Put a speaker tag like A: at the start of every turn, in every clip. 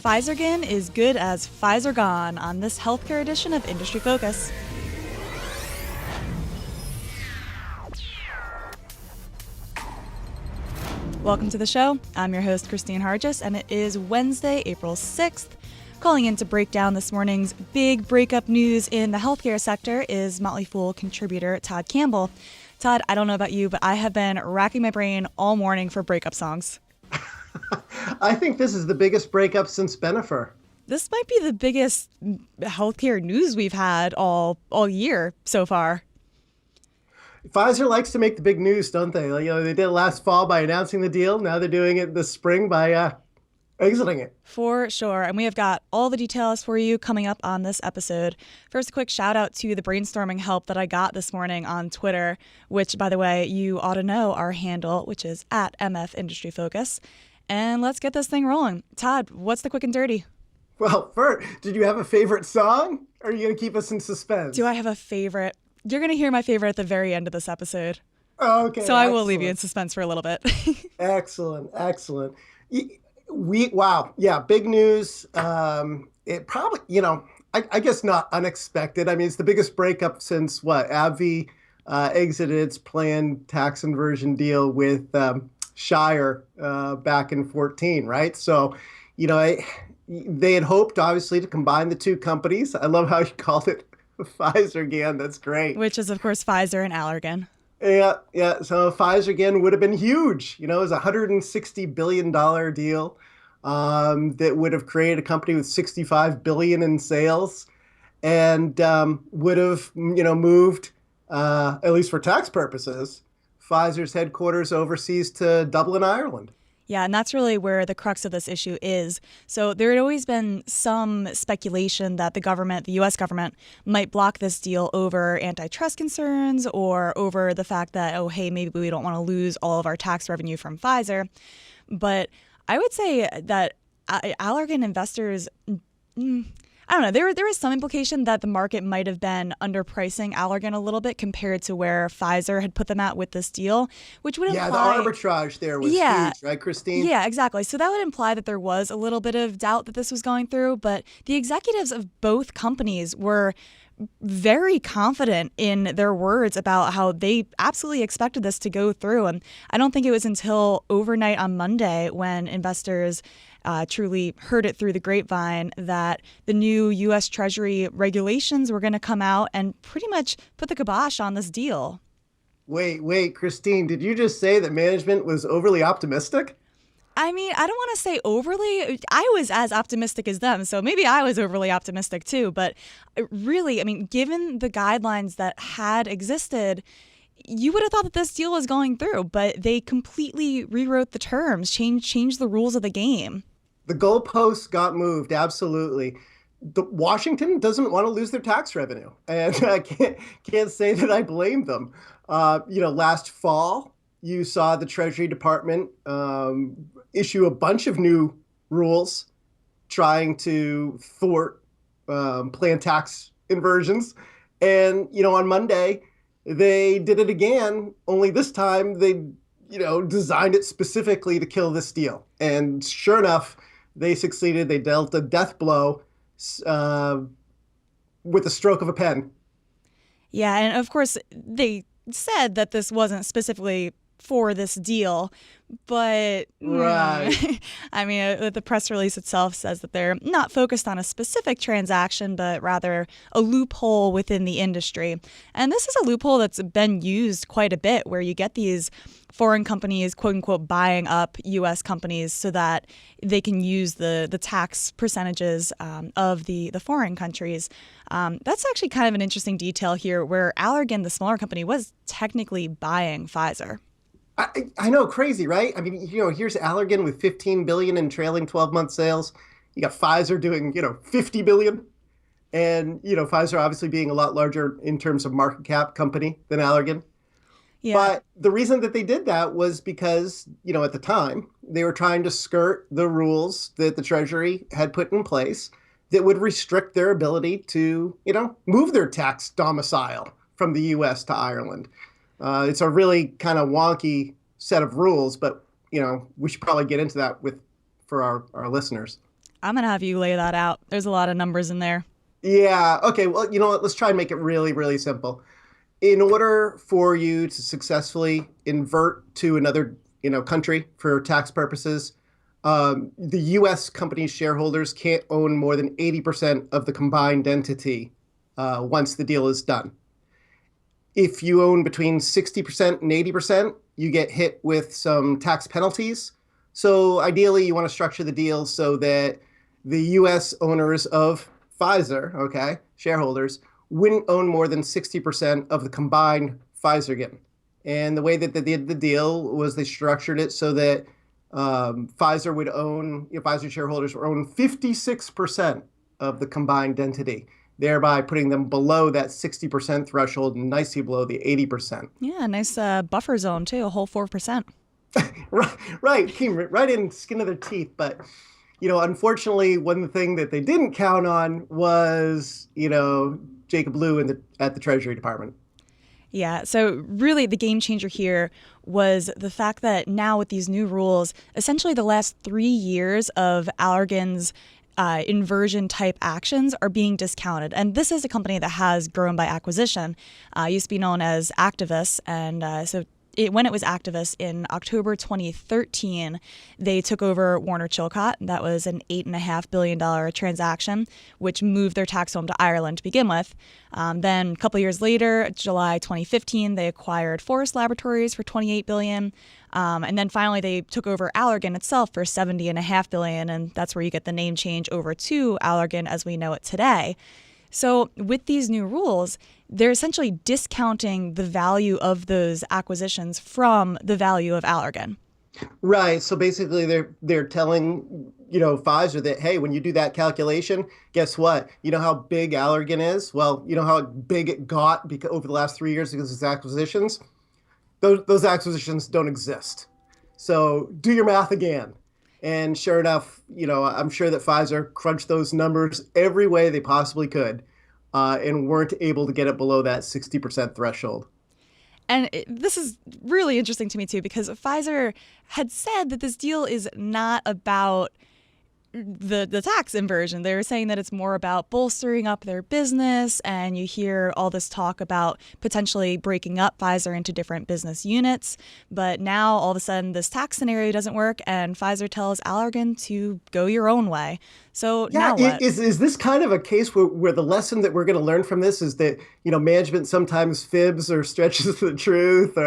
A: Pfizergan is good as Pfizer gone on this healthcare edition of Industry Focus. Welcome to the show. I'm your host, Christine Hargis, and it is Wednesday, April 6th. Calling in to break down this morning's big breakup news in the healthcare sector is Motley Fool contributor Todd Campbell. Todd, I don't know about you, but I have been racking my brain all morning for breakup songs.
B: I think this is the biggest breakup since Bennifer.
A: This might be the biggest healthcare news we've had all year so far.
B: Pfizer likes to make the big news, don't they? They did it last fall by announcing the deal. Now they're doing it this spring by exiting it.
A: For sure. And we have got all the details for you coming up on this episode. First, a quick shout out to the brainstorming help that I got this morning on Twitter, which, by the way, you ought to know our handle, which is at MF Industry Focus. And let's get this thing rolling. Todd, what's the quick and dirty?
B: Well, first, did you have a favorite song? Or are you going to keep us in suspense?
A: Do I have a favorite? You're going to hear my favorite at the very end of this episode.
B: Okay.
A: So I will leave you in suspense for a little bit.
B: Excellent. Wow. Yeah, big news. It probably, I guess not unexpected. I mean, it's the biggest breakup since AbbVie exited its planned tax inversion deal with Shire back in 2014, right? So, they had hoped, obviously, to combine the two companies. I love how you called it Pfizergan. That's great.
A: Which is, of course, Pfizer and Allergan.
B: Yeah. So Pfizergan would have been huge. It was a $160 billion deal that would have created a company with $65 billion in sales and would have, moved, at least for tax purposes, Pfizer's headquarters overseas to Dublin, Ireland.
A: Yeah, and that's really where the crux of this issue is. So there had always been some speculation that the U.S. government, might block this deal over antitrust concerns or over the fact that, maybe we don't want to lose all of our tax revenue from Pfizer. But I would say that Allergan investors, I don't know, there was some implication that the market might have been underpricing Allergan a little bit compared to where Pfizer had put them at with this deal, which would imply...
B: Yeah, the arbitrage there was huge, right, Christine?
A: Yeah, exactly. So that would imply that there was a little bit of doubt that this was going through, but the executives of both companies were very confident in their words about how they absolutely expected this to go through. And I don't think it was until overnight on Monday when investors truly heard it through the grapevine that the new U.S. Treasury regulations were going to come out and pretty much put the kibosh on this deal.
B: Wait, Christine, did you just say that management was overly optimistic?
A: I mean, I don't want to say overly. I was as optimistic as them, so maybe I was overly optimistic too. But really, I mean, given the guidelines that had existed, you would have thought that this deal was going through, but they completely rewrote the terms, changed the rules of the game.
B: The goalposts got moved, absolutely. Washington doesn't want to lose their tax revenue, and I can't say that I blame them. Last fall, you saw the Treasury Department issue a bunch of new rules trying to thwart planned tax inversions. And, on Monday, they did it again, only this time they, designed it specifically to kill this deal. And sure enough, they succeeded. They dealt a death blow with a stroke of a pen.
A: Yeah, and of course, they said that this wasn't specifically for this deal, but
B: right.
A: I mean, the press release itself says that they're not focused on a specific transaction, but rather a loophole within the industry. And this is a loophole that's been used quite a bit, where you get these foreign companies, quote unquote, buying up U.S. companies so that they can use the tax percentages of the foreign countries. That's actually kind of an interesting detail here, where Allergan, the smaller company, was technically buying Pfizer.
B: I know, crazy, right? I mean, here's Allergan with $15 billion in trailing 12-month sales. You got Pfizer doing, $50 billion. And, Pfizer obviously being a lot larger in terms of market cap company than Allergan.
A: Yeah.
B: But the reason that they did that was because, at the time, they were trying to skirt the rules that the Treasury had put in place that would restrict their ability to, move their tax domicile from the U.S. to Ireland. It's a really kind of wonky set of rules, but, we should probably get into that for our listeners.
A: I'm going to have you lay that out. There's a lot of numbers in there.
B: Yeah. Okay. Well, you know what? Let's try and make it really, really simple. In order for you to successfully invert to another, country for tax purposes, the U.S. company's shareholders can't own more than 80% of the combined entity once the deal is done. If you own between 60% and 80%, you get hit with some tax penalties. So ideally, you want to structure the deal so that the U.S. owners of Pfizer, okay, shareholders, wouldn't own more than 60% of the combined Pfizer. And the way that they did the deal was they structured it so that Pfizer would own, Pfizer shareholders would own 56% of the combined entity, thereby putting them below that 60% threshold and nicely below the 80%.
A: Yeah, nice buffer zone too, a whole 4%.
B: Right, came right in skin of their teeth. But, unfortunately, one thing that they didn't count on was, Jacob Lew at the Treasury Department.
A: Yeah, so really the game changer here was the fact that now with these new rules, essentially the last 3 years of Allergan's inversion type actions are being discounted. And this is a company that has grown by acquisition, used to be known as Actavis. And when it was Actavis in October 2013, they took over Warner Chilcott. That was an $8.5 billion transaction, which moved their tax home to Ireland to begin with. Then a couple years later, July 2015, they acquired Forest Laboratories for $28 billion. And then finally, they took over Allergan itself for $70.5 billion. And that's where you get the name change over to Allergan as we know it today. So with these new rules, they're essentially discounting the value of those acquisitions from the value of Allergan.
B: Right. So basically, they're telling Pfizer that, hey, when you do that calculation, guess what? You know how big Allergan is? Well, you know how big it got over the last 3 years because of its acquisitions? Those acquisitions don't exist. So do your math again. And sure enough, I'm sure that Pfizer crunched those numbers every way they possibly could and weren't able to get it below that 60% threshold.
A: And this is really interesting to me, too, because Pfizer had said that this deal is not about the tax inversion. They were saying that it's more about bolstering up their business, and you hear all this talk about potentially breaking up Pfizer into different business units. But now all of a sudden this tax scenario doesn't work, and Pfizer tells Allergan to go your own way. So now what?
B: Is this kind of a case where the lesson that we're going to learn from this is that, management sometimes fibs or stretches the truth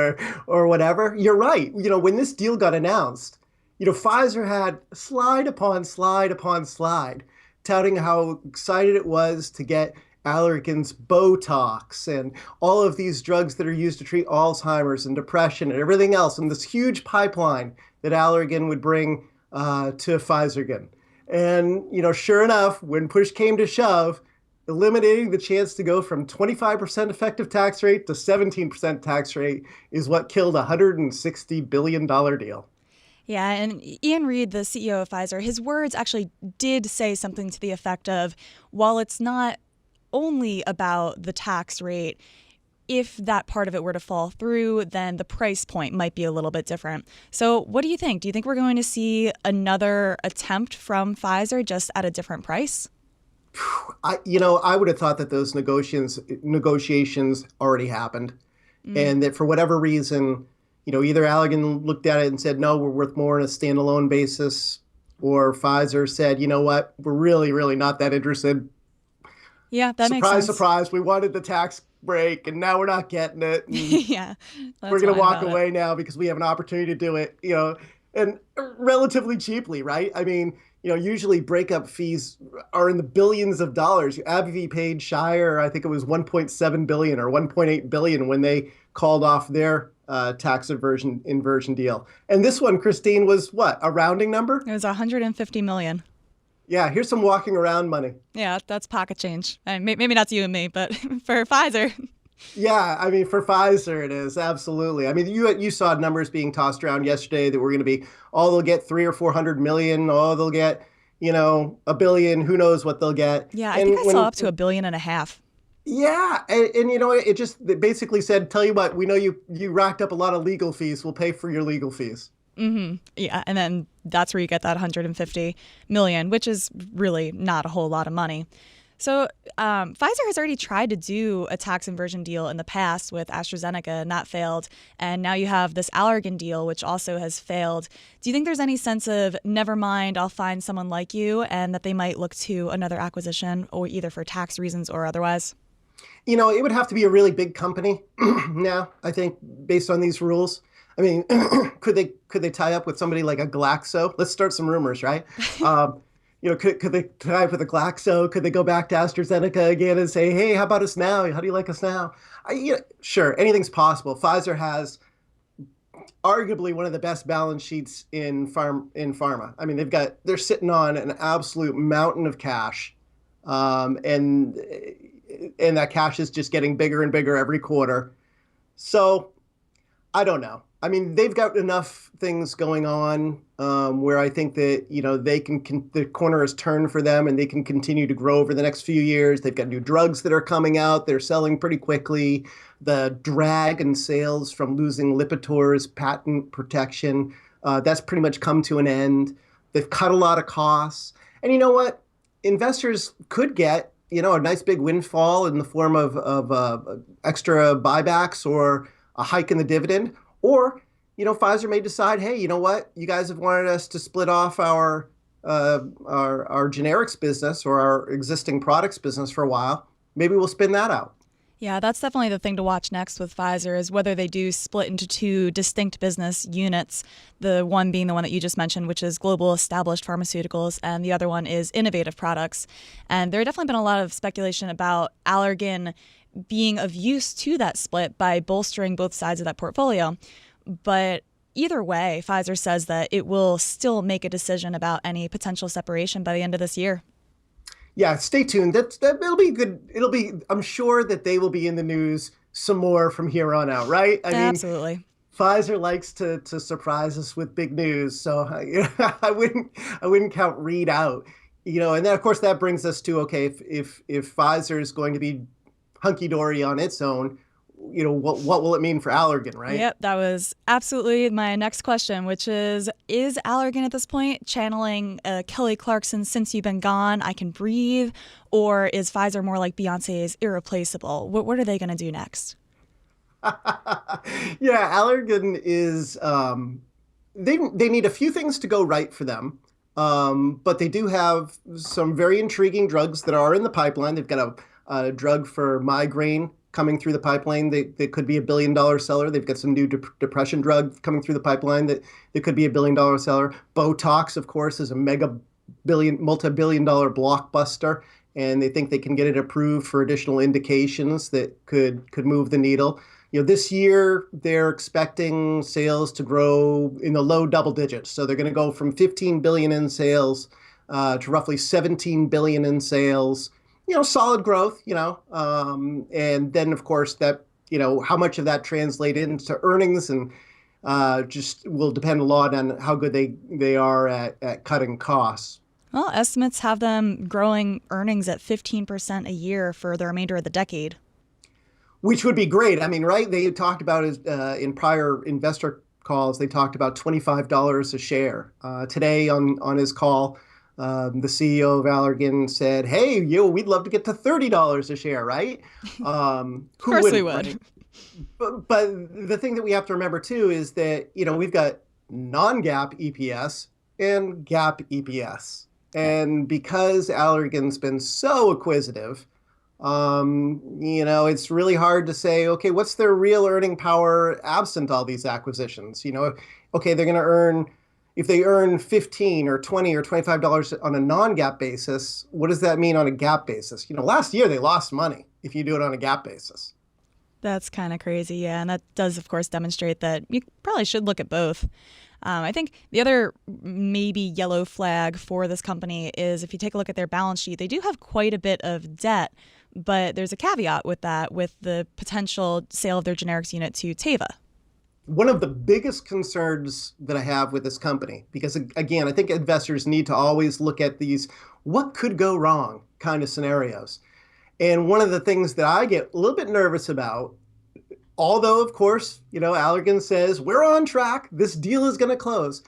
B: or whatever? You're right. When this deal got announced, Pfizer had slide upon slide upon slide touting how excited it was to get Allergan's Botox and all of these drugs that are used to treat Alzheimer's and depression and everything else, and this huge pipeline that Allergan would bring to Pfizer. And, sure enough, when push came to shove, eliminating the chance to go from 25% effective tax rate to 17% tax rate is what killed a $160 billion deal.
A: Yeah, and Ian Read, the CEO of Pfizer, his words actually did say something to the effect of, while it's not only about the tax rate, if that part of it were to fall through, then the price point might be a little bit different. So what do you think? Do you think we're going to see another attempt from Pfizer just at a different price?
B: I would have thought that those negotiations already happened, and that for whatever reason, either Allergan looked at it and said, no, we're worth more on a standalone basis, or Pfizer said, you know what, we're really, really not that interested.
A: Yeah, that makes sense.
B: Surprise, we wanted the tax break, and now we're not getting it.
A: Yeah.
B: We're going to walk away now because we have an opportunity to do it, and relatively cheaply, right? I mean, usually breakup fees are in the billions of dollars. AbbVie paid Shire, I think it was $1.7 billion or $1.8 billion when they called off their tax inversion deal. And this one, Christine, was what, a rounding number?
A: It was $150 million.
B: Yeah, here's some walking around money.
A: Yeah, that's pocket change. Maybe not to you and me, but for Pfizer.
B: Yeah, I mean, for Pfizer, it is. Absolutely. I mean, you saw numbers being tossed around yesterday that were going to be, they'll get 300 or 400 million. They'll get, a billion. Who knows what they'll get.
A: Yeah, I think I saw up to $1.5 billion.
B: Yeah. And it basically said, tell you what, we know you racked up a lot of legal fees. We'll pay for your legal fees.
A: Yeah, and then that's where you get that 150 million, which is really not a whole lot of money. So Pfizer has already tried to do a tax inversion deal in the past with AstraZeneca, and that failed. And now you have this Allergan deal, which also has failed. Do you think there's any sense of, never mind, I'll find someone like you, and that they might look to another acquisition, or either for tax reasons or otherwise?
B: It would have to be a really big company now, I think, based on these rules. I mean, could they tie up with somebody like a Glaxo? Let's start some rumors, right? Could they tie up with a Glaxo? Could they go back to AstraZeneca again and say, hey, how about us now? How do you like us now? Sure, anything's possible. Pfizer has arguably one of the best balance sheets in pharma. I mean, they're sitting on an absolute mountain of cash, and that cash is just getting bigger and bigger every quarter. So I don't know. I mean, they've got enough things going on where I think that, the corner is turned for them and they can continue to grow over the next few years. They've got new drugs that are coming out. They're selling pretty quickly. The drag in sales from losing Lipitor's patent protection, that's pretty much come to an end. They've cut a lot of costs. And you know what? Investors could get, a nice big windfall in the form of extra buybacks or a hike in the dividend. Or, Pfizer may decide, hey, you know what? You guys have wanted us to split off our generics business or our existing products business for a while. Maybe we'll spin that out.
A: Yeah, that's definitely the thing to watch next with Pfizer, is whether they do split into two distinct business units, the one being the one that you just mentioned, which is global established pharmaceuticals, and the other one is innovative products. And there have definitely been a lot of speculation about Allergan being of use to that split by bolstering both sides of that portfolio. But either way, Pfizer says that it will still make a decision about any potential separation by the end of this year.
B: Yeah, stay tuned. It'll be good. I'm sure that they will be in the news some more from here on out, right?
A: Absolutely.
B: Pfizer likes to surprise us with big news, so I wouldn't count Reed out. And then of course that brings us to, okay, if Pfizer is going to be hunky dory on its own, what will it mean for Allergan, right?
A: Yep, that was absolutely my next question, which is Allergan at this point channeling Kelly Clarkson, Since You've Been Gone, I Can Breathe, or is Pfizer more like Beyonce's Irreplaceable? What are they going to do next?
B: Yeah, Allergan is, they need a few things to go right for them. But they do have some very intriguing drugs that are in the pipeline. They've got a drug for migraine coming through the pipeline that could be $1 billion seller. They've got some new depression drug coming through the pipeline that could be $1 billion seller. Botox, of course, is a multi-billion dollar blockbuster, and they think they can get it approved for additional indications that could move the needle. This year they're expecting sales to grow in the low double digits. So they're going to go from 15 billion in sales to roughly 17 billion in sales. Solid growth, and then of course that, how much of that translate into earnings and just will depend a lot on how good they are at cutting costs.
A: Well, estimates have them growing earnings at 15% a year for the remainder of the decade.
B: Which would be great. I mean, right? They talked about it in prior investor calls. They talked about $25 a share. Today on his call, the CEO of Allergan said, "Hey, we'd love to get to $30 a share, right?"
A: Of course we would.
B: Right? But the thing that we have to remember too is that we've got non-GAAP EPS and GAAP EPS, and because Allergan's been so acquisitive. It's really hard to say, okay, what's their real earning power absent all these acquisitions? Okay, they're going to earn, if they earn 15 or 20 or $25 on a non-GAAP basis, what does that mean on a GAAP basis? Last year they lost money if you do it on a GAAP basis.
A: That's kind of crazy, yeah. And that does, of course, demonstrate that you probably should look at both. I think the other maybe yellow flag for this company is if you take a look at their balance sheet, they do have quite a bit of debt, but there's a caveat with that, with the potential sale of their generics unit to Teva.
B: One of the biggest concerns that I have with this company, because again, I think investors need to always look at these what could go wrong kind of scenarios. And one of the things that I get a little bit nervous about Although, of course, Allergan says we're on track. This deal is going to close.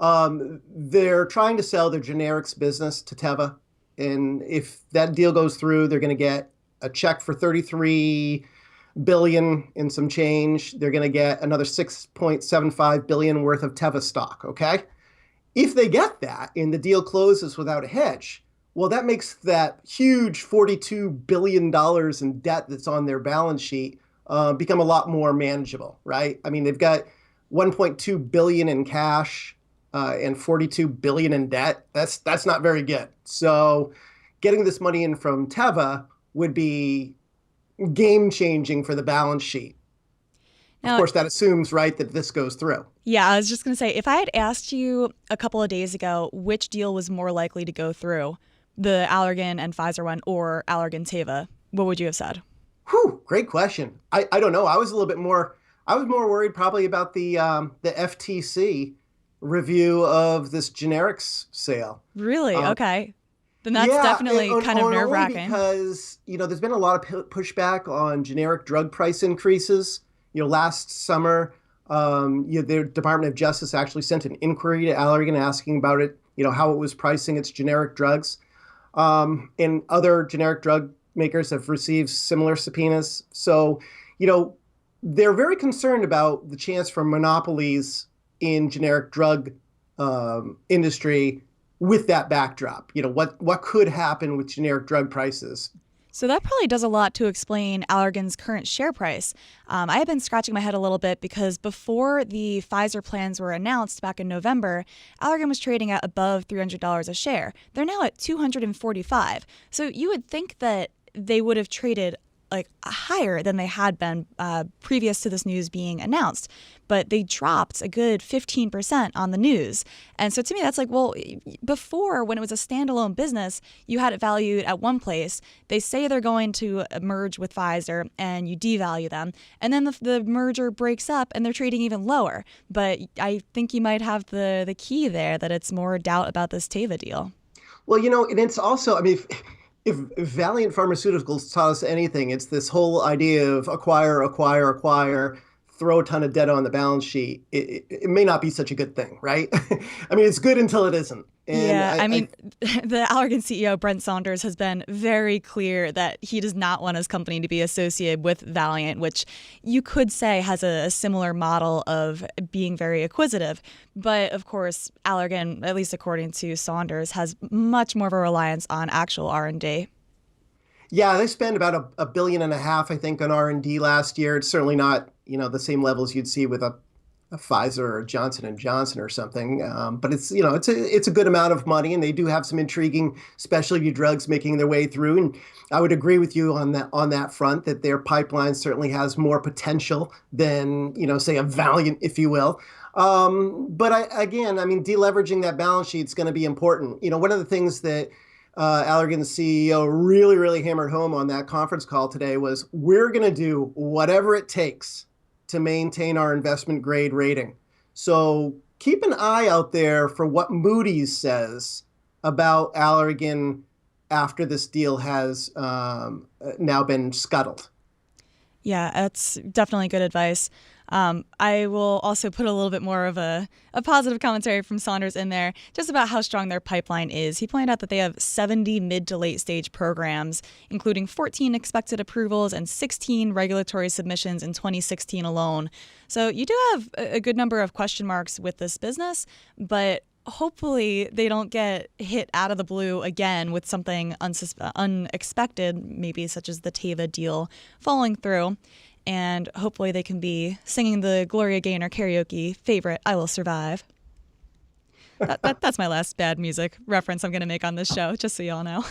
B: They're trying to sell their generics business to Teva. And if that deal goes through, they're going to get a check for 33 billion and some change. They're going to get another 6.75 billion worth of Teva stock. Okay. If they get that and the deal closes without a hedge, well, that makes that huge $42 billion in debt that's on their balance sheet become a lot more manageable, right? I mean, they've got 1.2 billion in cash and 42 billion in debt. That's not very good. So getting this money in from Teva would be game changing for the balance sheet. Now, of course, that assumes, right, that this goes through.
A: Yeah, I was just going to say, if I had asked you a couple of days ago which deal was more likely to go through, the Allergan and Pfizer one or Allergan Teva, what would you have said?
B: Whew, great question. I don't know. I was more worried probably about the FTC review of this generics sale.
A: Really? Okay. Then that's definitely kind of nerve-wracking.
B: Because, there's been a lot of pushback on generic drug price increases. Last summer, the Department of Justice actually sent an inquiry to Allergan asking about it, how it was pricing its generic drugs. And other generic drug makers have received similar subpoenas. So, they're very concerned about the chance for monopolies in generic drug industry with that backdrop. What could happen with generic drug prices?
A: So that probably does a lot to explain Allergan's current share price. I have been scratching my head a little bit because before the Pfizer plans were announced back in November, Allergan was trading at above $300 a share. They're now at $245. So you would think that they would have traded like higher than they had been previous to this news being announced. But they dropped a good 15% on the news. And so to me, that's like, well, before when it was a standalone business, you had it valued at one place. They say they're going to merge with Pfizer and you devalue them. And then the merger breaks up and they're trading even lower. But I think you might have the key there that it's more doubt about this Teva deal.
B: Well, and it's also, I mean, if Valiant Pharmaceuticals taught us anything, it's this whole idea of acquire, throw a ton of debt on the balance sheet. It may not be such a good thing, right? I mean, it's good until it isn't. And
A: the Allergan CEO, Brent Saunders, has been very clear that he does not want his company to be associated with Valiant, which you could say has a similar model of being very acquisitive. But of course, Allergan, at least according to Saunders, has much more of a reliance on actual R&D.
B: Yeah, they spent about $1.5 billion, I think, on R&D last year. It's certainly not, the same levels you'd see with a Pfizer or Johnson & Johnson or something. But it's, it's a good amount of money, and they do have some intriguing specialty drugs making their way through. And I would agree with you on that front, that their pipeline certainly has more potential than, say a Valiant, if you will. But deleveraging that balance sheet is going to be important. One of the things that Allergan's CEO really, really hammered home on that conference call today was, we're going to do whatever it takes to maintain our investment grade rating. So keep an eye out there for what Moody's says about Allergan after this deal has now been scuttled.
A: Yeah, that's definitely good advice. I will also put a little bit more of a positive commentary from Saunders in there, just about how strong their pipeline is. He pointed out that they have 70 mid to late stage programs, including 14 expected approvals and 16 regulatory submissions in 2016 alone. So you do have a good number of question marks with this business, but hopefully they don't get hit out of the blue again with something unexpected, maybe such as the Teva deal falling through. And hopefully they can be singing the Gloria Gaynor karaoke favorite, I Will Survive. That's my last bad music reference I'm going to make on this show, just so y'all know.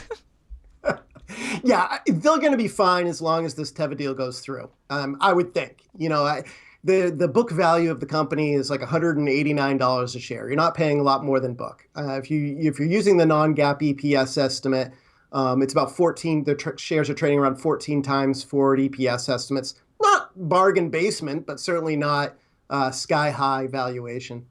B: Yeah, they're going to be fine as long as this Teva deal goes through, I would think. The book value of the company is like $189 a share. You're not paying a lot more than book. If you're using the non-GAAP EPS estimate, it's about 14. The shares are trading around 14 times forward EPS estimates. Not bargain basement, but certainly not sky high valuation.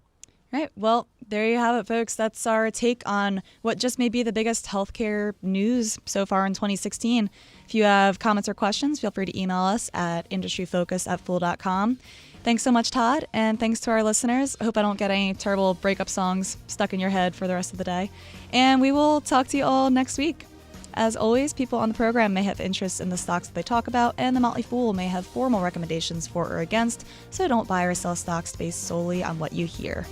A: Right. Well, there you have it, folks. That's our take on what just may be the biggest healthcare news so far in 2016. If you have comments or questions, feel free to email us at industryfocus@fool.com. Thanks so much, Todd, and thanks to our listeners. I hope I don't get any terrible breakup songs stuck in your head for the rest of the day. And we will talk to you all next week. As always, people on the program may have interests in the stocks that they talk about, and the Motley Fool may have formal recommendations for or against, so don't buy or sell stocks based solely on what you hear.